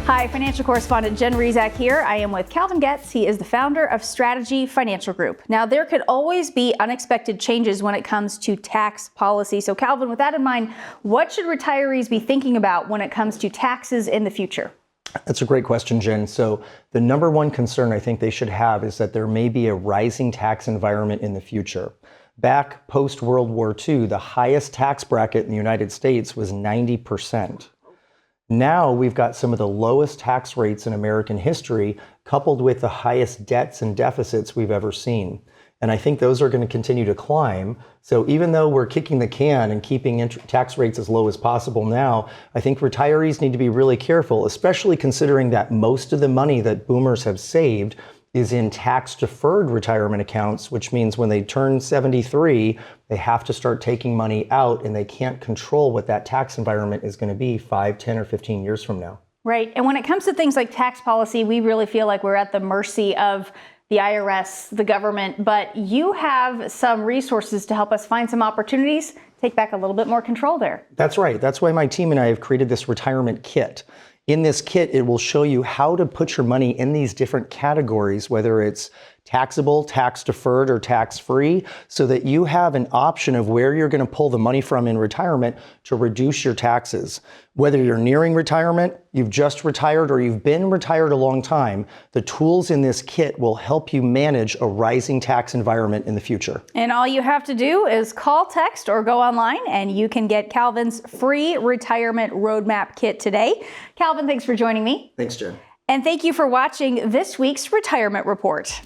Hi, financial correspondent Jen Rezac here. I am with Calvin Getz. He is the founder of Strategy Financial Group. Now, there could always be unexpected changes when it comes to tax policy. So, Calvin, with that in mind, what should retirees be thinking about when it comes to taxes in the future? That's a great question, Jen. So the number one concern I think they should have is that there may be a rising tax environment in the future. Back post-World War II, the highest tax bracket in the United States was 90%. Now we've got some of the lowest tax rates in American history, coupled with the highest debts and deficits we've ever seen. And I think those are going to continue to climb. So even though we're kicking the can and keeping tax rates as low as possible now, I think retirees need to be really careful, especially considering that most of the money that boomers have saved is in tax-deferred retirement accounts, which means when they turn 73, they have to start taking money out and they can't control what that tax environment is going to be 5, 10, or 15 years from now. Right. And when it comes to things like tax policy, we really feel like we're at the mercy of the IRS, the government, but you have some resources to help us find some opportunities, take back a little bit more control there. That's right. That's why my team and I have created this retirement kit. In this kit, it will show you how to put your money in these different categories, whether it's taxable, tax deferred, or tax free, so that you have an option of where you're going to pull the money from in retirement to reduce your taxes. Whether you're nearing retirement, you've just retired, or you've been retired a long time, the tools in this kit will help you manage a rising tax environment in the future. And all you have to do is call, text, or go online, and you can get Calvin's free retirement roadmap kit today. Calvin, thanks for joining me. Thanks, Jen. And thank you for watching this week's Retirement Report.